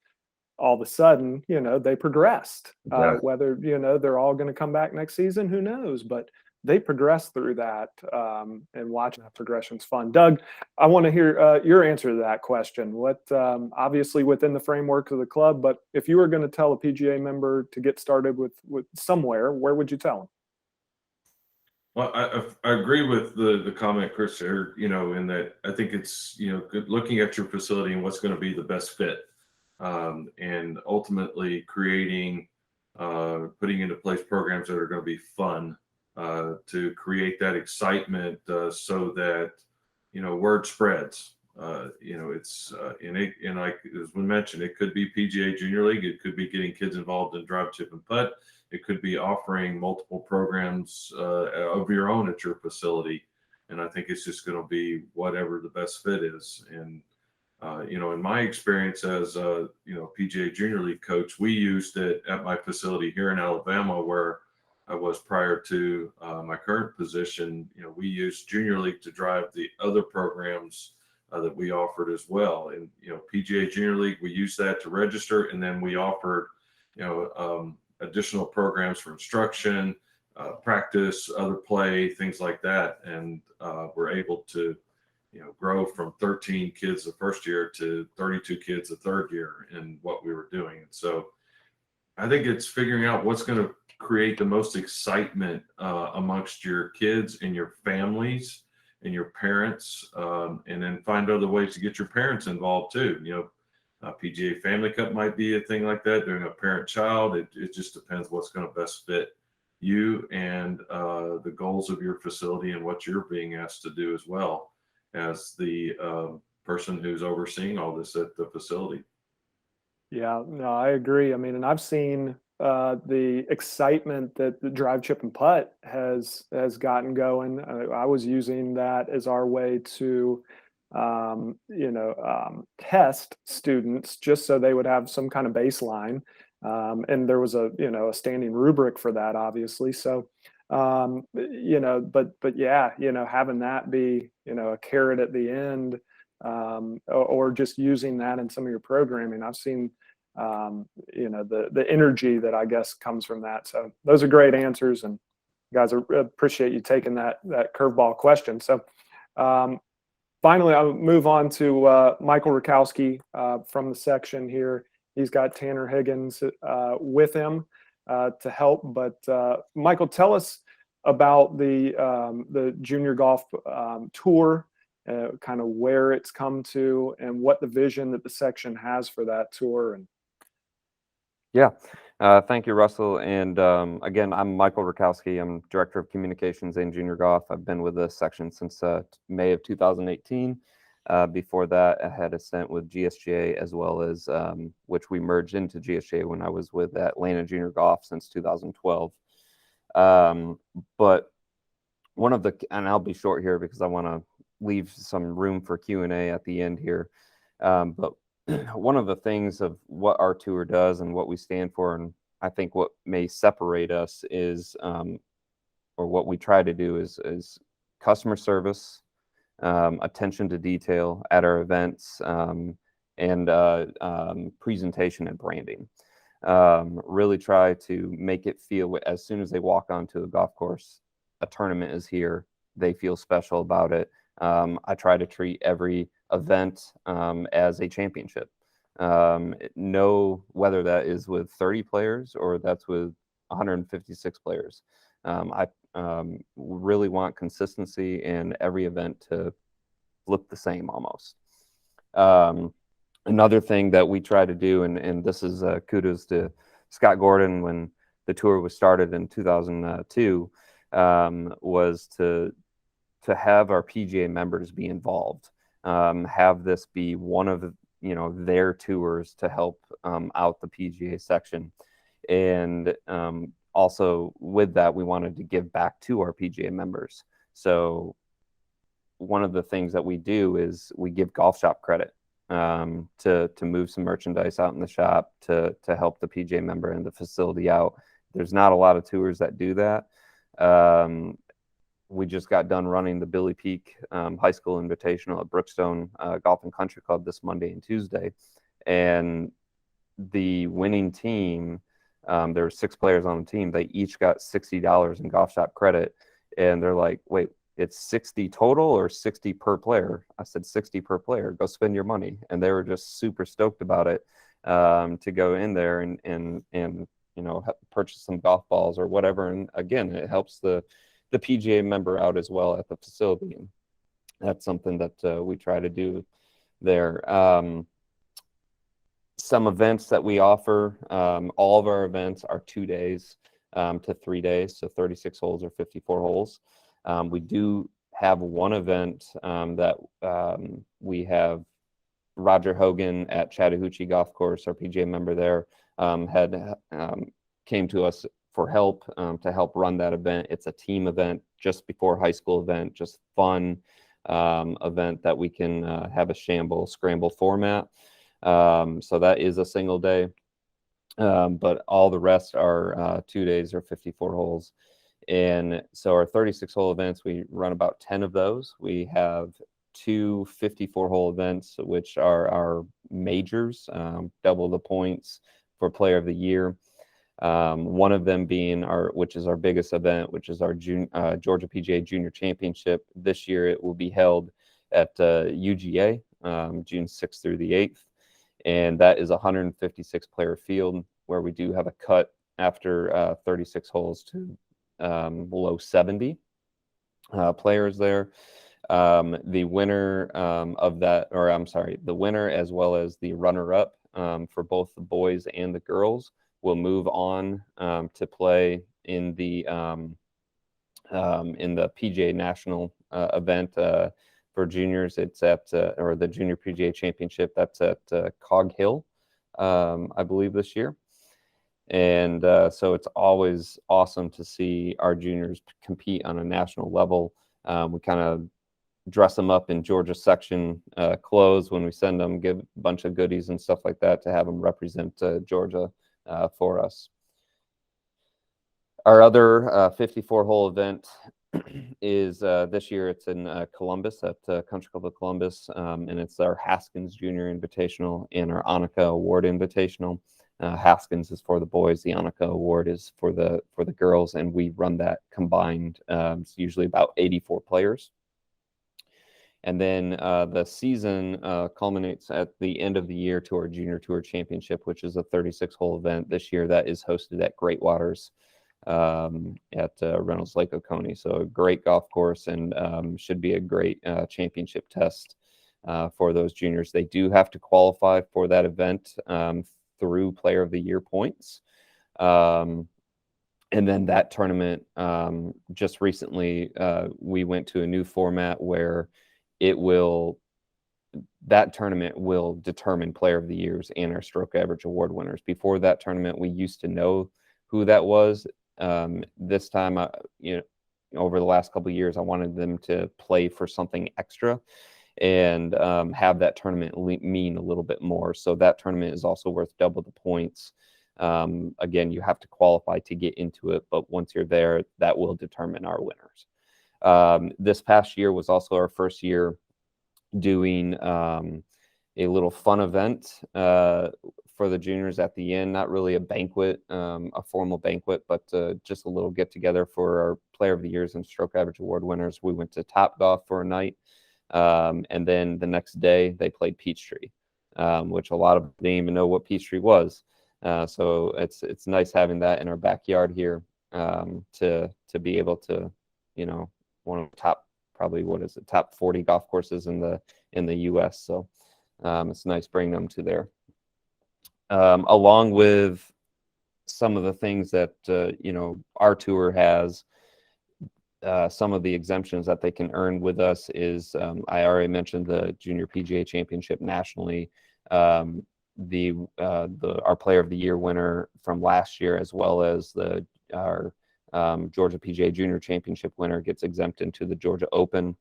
Speaker 1: all of a sudden, you know, they progressed.
Speaker 2: Exactly.
Speaker 1: Whether, you know, they're all going to come back next season, who knows? But they progressed through that, and watching that progression's fun. Doug, I want to hear your answer to that question. What, obviously within the framework of the club, but if you were going to tell a PGA member to get started with somewhere, where would you tell them?
Speaker 4: Well, I agree with the comment, Chris, here, you know, in that I think it's, you know, good looking at your facility and what's going to be the best fit, and ultimately creating, putting into place programs that are going to be fun, to create that excitement, so that, you know, word spreads. You know, it's and like as we mentioned, it could be PGA Junior League, it could be getting kids involved in drive, chip, and putt. It could be offering multiple programs of your own at your facility, and I think it's just going to be whatever the best fit is. And you know, in my experience as you know, PGA Junior League coach, we used it at my facility here in Alabama, where I was prior to my current position. You know, we used Junior League to drive the other programs that we offered as well. And you know, PGA Junior League, we used that to register, and then we offered, you know, additional programs for instruction, practice, other play, things like that. And we're able to, you know, grow from 13 kids the first year to 32 kids the third year in what we were doing. And so I think it's figuring out what's going to create the most excitement amongst your kids and your families and your parents, and then find other ways to get your parents involved too. You know, PGA Family Cup might be a thing like that, doing a parent-child. It just depends what's going to best fit you and the goals of your facility and what you're being asked to do as well as the person who's overseeing all this at the facility.
Speaker 1: Yeah, no, I agree. I mean, and I've seen the excitement that the drive, chip, and putt has gotten going. I was using that as our way to, you know, test students just so they would have some kind of baseline. And there was a, you know, a standing rubric for that, obviously. So, you know, but yeah, you know, having that be, you know, a carrot at the end, or just using that in some of your programming, I've seen, you know, the energy that I guess comes from that. So those are great answers, and guys, I appreciate you taking that curveball question. So finally, I'll move on to Michael Rakowski from the section here. He's got Tanner Higgins with him to help. But Michael, tell us about the junior golf tour, kind of where it's come to, and what the vision that the section has for that tour. And
Speaker 3: yeah, thank you, Russell. And again, I'm Michael Rakowski. I'm Director of Communications in Junior Golf. I've been with this section since May of 2018. Before that, I had a stint with Gsga, as well as which we merged into Gsga when I was with Atlanta Junior Golf since 2012. But one of the, and I'll be short here because I want to leave some room for Q&A at the end here. But one of the things of what our tour does and what we stand for, and I think what may separate us is, or what we try to do is customer service, attention to detail at our events, and presentation and branding. Really try to make it feel, as soon as they walk onto the golf course, a tournament is here. They feel special about it. I try to treat every event as a championship. Know whether that is with 30 players or that's with 156 players. I really want consistency in every event to look the same almost. Another thing that we try to do, and this is kudos to Scott Gordon when the tour was started in 2002, was to have our PGA members be involved, have this be one of their tours to help out the PGA section, and also with that we wanted to give back to our PGA members. So one of the things that we do is we give golf shop credit to move some merchandise out in the shop to help the PGA member and the facility out. There's not a lot of tours that do that. We just got done running the Billy Peak High School Invitational at Brookstone Golf and Country Club this Monday and Tuesday. And the winning team, there were 6 players on the team. They each got $60 in golf shop credit. And they're like, wait, it's 60 total or 60 per player? I said 60 per player. Go spend your money. And they were just super stoked about it, to go in there and purchase some golf balls or whatever. And again, it helps the PGA member out as well at the facility. And that's something that we try to do there. Some events that we offer, all of our events are 2 days to 3 days, so 36 holes or 54 holes. We do have one event that we have Roger Hogan at Chattahoochee Golf Course, our PGA member there, came to us for help to help run that event. It's a team event, just before high school event, just fun event that we can have a scramble format. So that is a single day, but all the rest are 2 days or 54 holes. And so our 36-hole events, we run about 10 of those. We have 2 54-hole events, which are our majors, double the points for Player of the Year. One of them being which is our biggest event, which is our Georgia PGA Junior Championship. This year it will be held at UGA, June 6th through the 8th. And that is a 156 player field, where we do have a cut after 36 holes to below 70 players there. The winner of that, or I'm sorry, the winner as well as the runner-up for both the boys and the girls will move on to play in the PGA National event for juniors. It's at or the Junior PGA Championship. That's at Cog Hill, I believe, this year. And so it's always awesome to see our juniors compete on a national level. We kind of dress them up in Georgia section clothes when we send them, give a bunch of goodies and stuff like that to have them represent Georgia for us. Our other 54-hole event is this year. It's in Columbus at Country Club of Columbus, and it's our Haskins Junior Invitational and our Annika Award Invitational. Haskins is for the boys. The Annika Award is for the girls, and we run that combined. It's usually about 84 players. And then the season culminates at the end of the year to our Junior Tour Championship, which is a 36-hole event this year that is hosted at Great Waters at Reynolds Lake Oconee. So a great golf course, and should be a great championship test for those juniors. They do have to qualify for that event through Player of the Year points. And then that tournament, just recently, we went to a new format where that tournament will determine Player of the Years and our Stroke Average Award winners. Before that tournament, we used to know who that was. This time, over the last couple of years, I wanted them to play for something extra and have that tournament mean a little bit more. So that tournament is also worth double the points. Again, you have to qualify to get into it, but once you're there, that will determine our winners. This past year was also our first year doing a little fun event for the juniors at the end. Not really a banquet, a formal banquet, but just a little get together for our Player of the Years and Stroke Average Award winners. We went to Topgolf for a night, and then the next day they played Peachtree, which a lot of them didn't even know what Peachtree was. So it's nice having that in our backyard here, to be able to, one of the top, probably top 40 golf courses in the U.S. So it's nice bringing them to there. Along with some of the things that our tour has, some of the exemptions that they can earn with us is, I already mentioned the Junior PGA Championship nationally, our Player of the Year winner from last year, as well as our Georgia PGA Junior Championship winner gets exempt into the Georgia Open.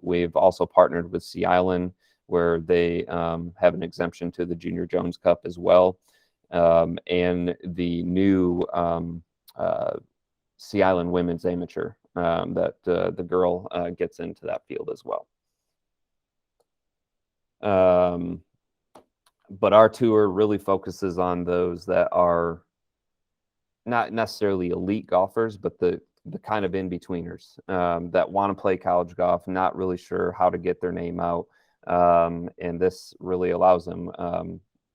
Speaker 3: We've also partnered with Sea Island, where they have an exemption to the Junior Jones Cup as well, and the new Sea Island Women's Amateur that the girl gets into that field as well. But our tour really focuses on those that are not necessarily elite golfers, but the kind of in-betweeners that want to play college golf, not really sure how to get their name out. And this really allows them.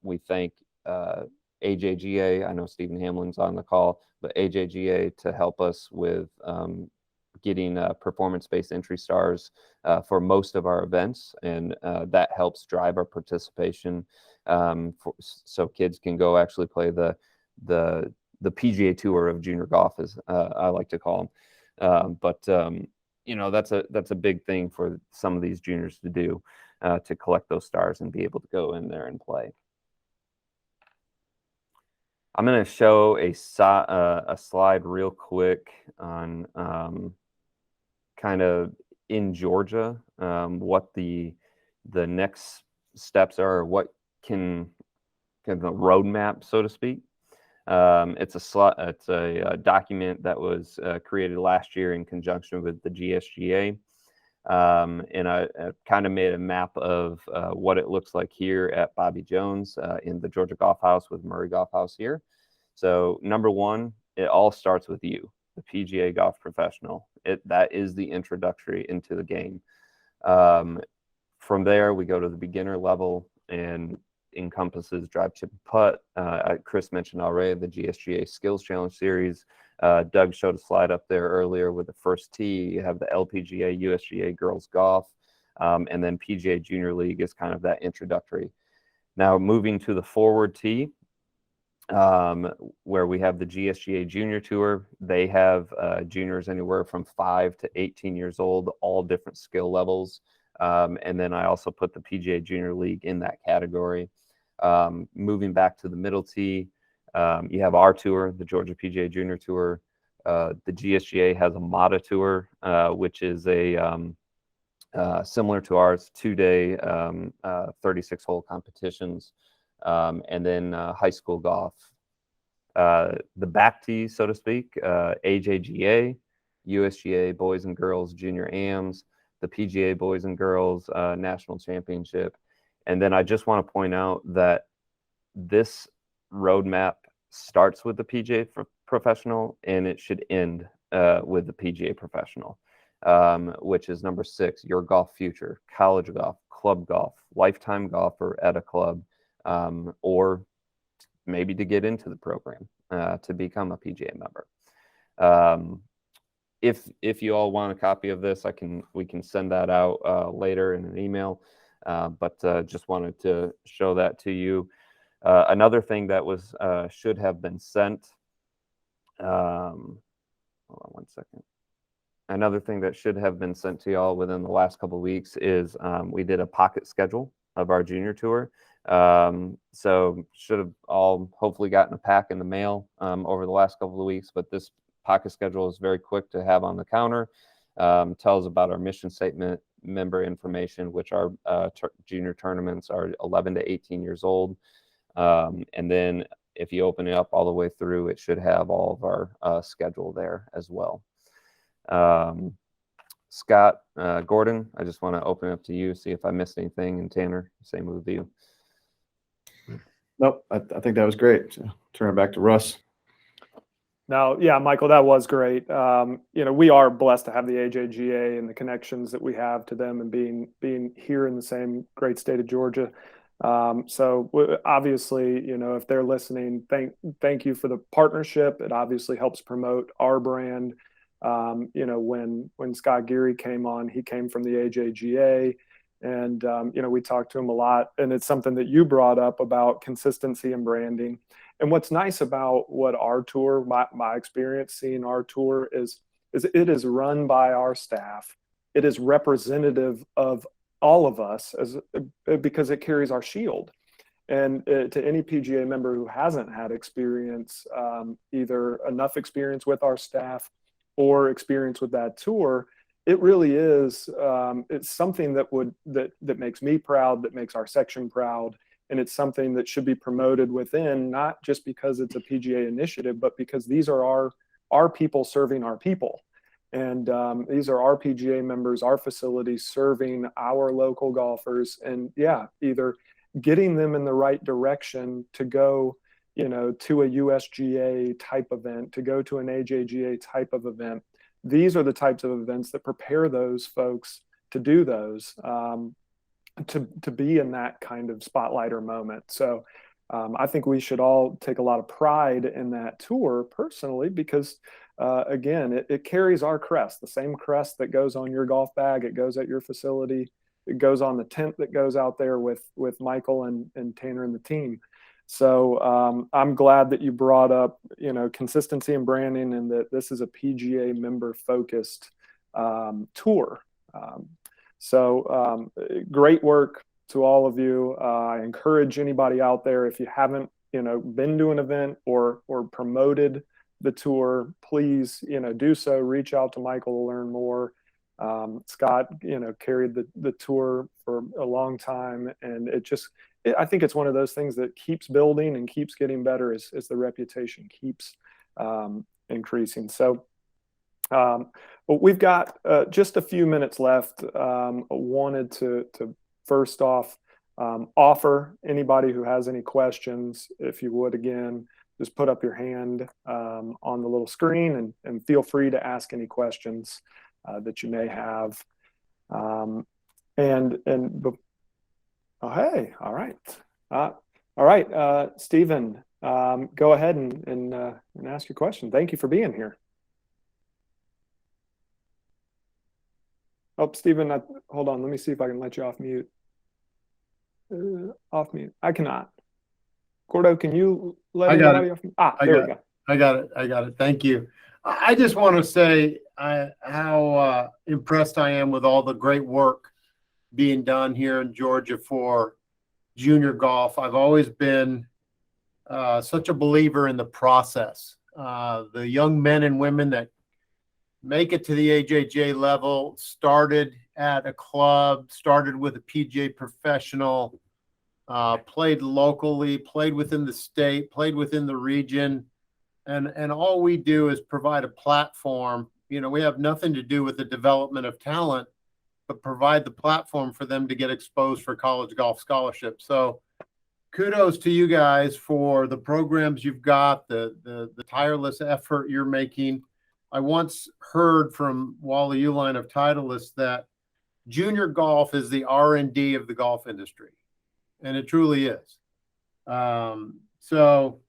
Speaker 3: We thank AJGA. I know Stephen Hamlin's on the call, but AJGA to help us with getting performance-based entry stars for most of our events, and that helps drive our participation, so kids can go actually play the PGA Tour of junior golf, as I like to call them. But you know, that's a big thing for some of these juniors to do, to collect those stars and be able to go in there and play. I'm going to show a slide real quick on kind of in Georgia, what the next steps are, or what can kind of a roadmap, so to speak. It's a document that was created last year in conjunction with the Gsga. And I kind of made a map of what it looks like here at Bobby Jones in the Georgia Golf House with Murray Golf House here. So number one, it all starts with you, the PGA golf professional. That is the introductory into the game. From there, we go to the beginner level, and encompasses drive, chip, and putt. Chris mentioned already the Gsga Skills Challenge Series. Doug showed a slide up there earlier with the first tee. You have the LPGA, USGA Girls Golf, and then PGA Junior League is kind of that introductory. Now moving to the forward tee, where we have the Gsga Junior Tour. They have juniors anywhere from 5 to 18 years old, all different skill levels. And then I also put the PGA Junior League in that category. Moving back to the middle tee, you have our tour, the Georgia PGA Junior Tour. The Gsga has a MATA Tour, which is a similar to ours, 2-day 36-hole competitions, and then high school golf. The back tee, so to speak, AJGA, USGA Boys and Girls Junior AMs, the PGA Boys and Girls National Championship. And then I just want to point out that this roadmap starts with the PGA Professional, and it should end with the PGA Professional, which is number 6, your golf future, college golf, club golf, lifetime golfer at a club, or maybe to get into the program, to become a PGA member. If you all want a copy of this, we can send that out later in an email. But just wanted to show that to you. Another thing that was should have been sent. Hold on one second. Another thing that should have been sent to y'all within the last couple of weeks is we did a pocket schedule of our junior tour. So should have all hopefully gotten a pack in the mail over the last couple of weeks. But this pocket schedule is very quick to have on the counter. Tells about our mission statement, member information, which our junior tournaments are 11 to 18 years old. And then if you open it up all the way through, it should have all of our schedule there as well. Scott, Gordon, I just want to open it up to you, see if I missed anything. And Tanner, same with you.
Speaker 5: Nope, I think that was great. So, turn it back to Russ.
Speaker 1: Now, yeah, Michael, that was great. We are blessed to have the AJGA and the connections that we have to them, and being here in the same great state of Georgia. So obviously, if they're listening, thank you for the partnership. It obviously helps promote our brand. When Scott Geary came on, he came from the AJGA, and we talked to him a lot. And it's something that you brought up about consistency and branding. And what's nice about what our tour, my experience seeing our tour, is is it is run by our staff. It is representative of all of us because it carries our shield. And to any PGA member who hasn't had experience, either enough experience with our staff or experience with that tour, it really is, it's something that makes me proud, that makes our section proud. And it's something that should be promoted within, not just because it's a PGA initiative, but because these are our people serving our people. And these are our PGA members, our facilities serving our local golfers. And yeah, either getting them in the right direction to go, to a USGA type event, to go to an AJGA type of event. These are the types of events that prepare those folks to do those, to be in that kind of spotlight or moment. So I think we should all take a lot of pride in that tour personally, because again, it carries our crest, the same crest that goes on your golf bag. It goes at your facility. It goes on the tent that goes out there with Michael and Tanner and the team. So I'm glad that you brought up, consistency and branding, and that this is a PGA member focused tour. So great work to all of you. I encourage anybody out there, if you haven't, been to an event or promoted the tour, please, do so. Reach out to Michael to learn more. Scott, carried the tour for a long time, and I think it's one of those things that keeps building and keeps getting better as the reputation keeps increasing. So we've got just a few minutes left. Wanted to first off offer anybody who has any questions, if you would, again, just put up your hand on the little screen and feel free to ask any questions that you may have. Hey, all right. All right, Stephen, go ahead and ask your question. Thank you for being here. Oh, Stephen, hold on. Let me see if I can let you off mute. Off mute. I cannot. Gordo, can you let anybody off mute? There we go.
Speaker 6: I got it. Thank you. I just want to say how impressed I am with all the great work being done here in Georgia for junior golf. I've always been such a believer in the process. The young men and women that make it to the AJJ level started at a club, started with a PGA professional, played locally, played within the state, played within the region. And all we do is provide a platform. We have nothing to do with the development of talent, but provide the platform for them to get exposed for college golf scholarships. So kudos to you guys for the programs you've got, the tireless effort you're making. I once heard from Wally Uline of Titleist that junior golf is the R&D of the golf industry, and it truly is. So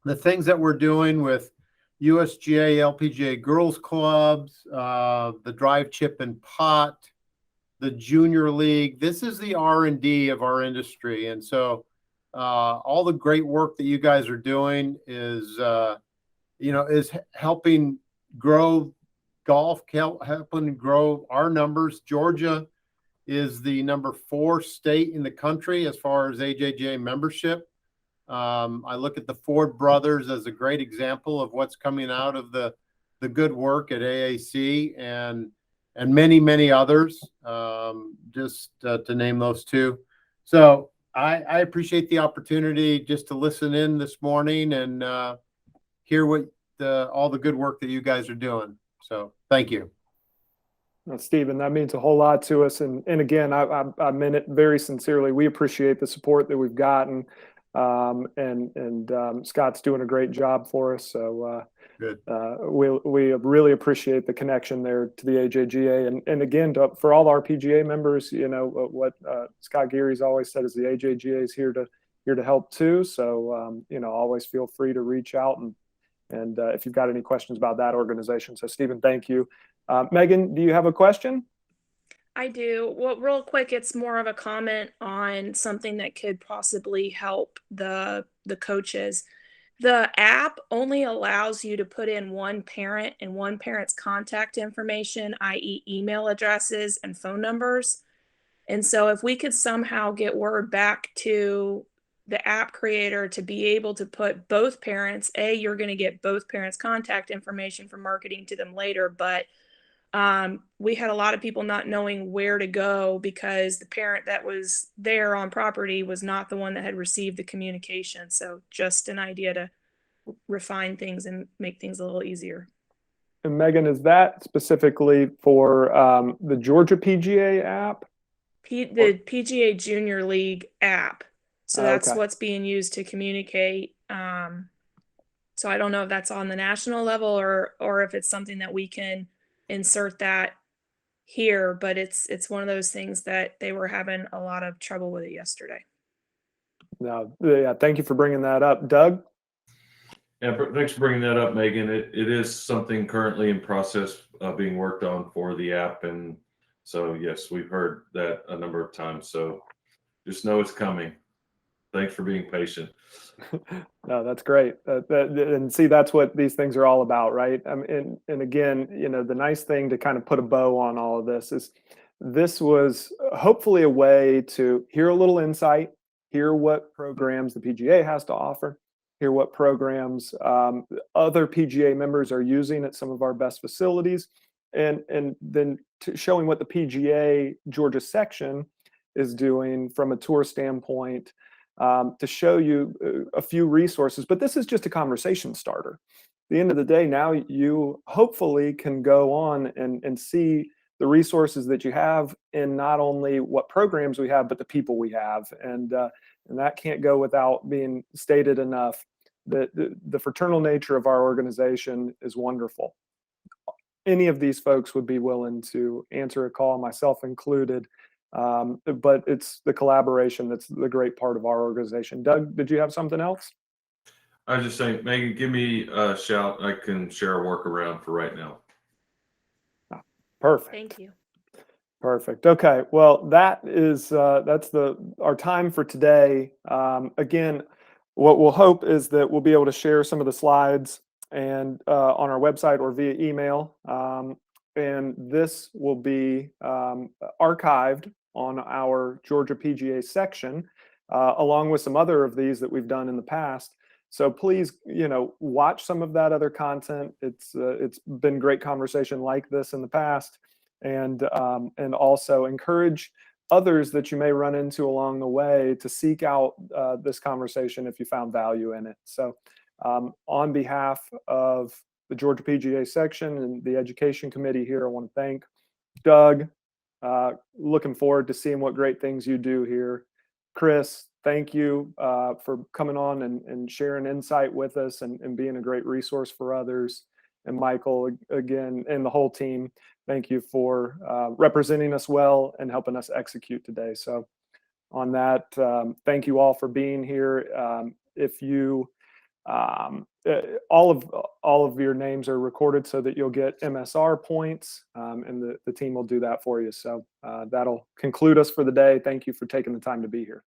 Speaker 6: the things that we're doing with USGA, LPGA girls clubs, the drive, chip, and putt, the Junior League, this is the R&D of our industry. And so all the great work that you guys are doing is helping grow golf, helping grow our numbers. Georgia is the number 4 state in the country as far as AJGA membership. I look at the Ford brothers as a great example of what's coming out of the good work at AAC and many, many others, just to name those two. So I appreciate the opportunity just to listen in this morning and hear all the good work that you guys are doing. So thank you.
Speaker 1: Well, Stephen, that means a whole lot to us. And again, I meant it very sincerely. We appreciate the support that we've gotten. Scott's doing a great job for us. So
Speaker 6: good.
Speaker 1: We really appreciate the connection there to the AJGA. And again, for all our PGA members, what Scott Geary's always said is the AJGA is here to help too. So, always feel free to reach out and if you've got any questions about that organization. So Stephen, thank you. Megan, do you have a question?
Speaker 7: I do. Well, real quick, it's more of a comment on something that could possibly help the coaches. The app only allows you to put in one parent and one parent's contact information, i.e. email addresses and phone numbers. And so if we could somehow get word back to the app creator to be able to put both parents, you're going to get both parents' contact information for marketing to them later, but we had a lot of people not knowing where to go because the parent that was there on property was not the one that had received the communication. So just an idea to refine things and make things a little easier.
Speaker 1: And Megan, is that specifically for the Georgia PGA app?
Speaker 7: The Pga Junior League app. So that's
Speaker 1: Okay.
Speaker 7: what's being used to communicate. So I don't know if that's on the national level or if it's something that we can insert that here, but it's one of those things that they were having a lot of trouble with it yesterday.
Speaker 1: No, yeah, thank you for bringing that up. Doug?
Speaker 4: Yeah, thanks for bringing that up, Megan. It is something currently in process being worked on for the app. And so, yes, we've heard that a number of times. So just know it's coming. Thanks for being patient.
Speaker 1: No, that's great. And see, that's what these things are all about, right? And again, you know, the nice thing to kind of put a bow on all of this is this was hopefully a way to hear a little insight, hear what programs the PGA has to offer, hear what programs other PGA members are using at some of our best facilities, and then showing what the PGA Georgia section is doing from a tour standpoint, to show you a few resources. But this is just a conversation starter. At the end of the day, now you hopefully can go on and see the resources that you have in not only what programs we have, but the people we have. And that can't go without being stated enough. That the fraternal nature of our organization is wonderful. Any of these folks would be willing to answer a call, myself included. But it's the collaboration that's the great part of our organization. Doug, did you have something else?
Speaker 4: I was just saying, Megan, give me a shout. I can share a workaround for right now.
Speaker 1: Perfect.
Speaker 7: Thank you.
Speaker 1: Perfect. Okay. Well, that's our time for today. Again, what we'll hope is that we'll be able to share some of the slides and on our website or via email. And this will be archived on our Georgia PGA section, along with some other of these that we've done in the past. So please, you know, watch some of that other content. It's been great conversation like this in the past, and also encourage others that you may run into along the way to seek out this conversation if you found value in it. So on behalf of the Georgia PGA section and the education committee here, I want to thank Doug. Looking forward to seeing what great things you do here. Chris, thank you for coming on and sharing insight with us and being a great resource for others. And Michael, again, and the whole team, thank you for representing us well and helping us execute today. So on that, thank you all for being here. If you all of your names are recorded so that you'll get MSR points, and the team will do that for you. So that'll conclude us for the day. Thank you for taking the time to be here.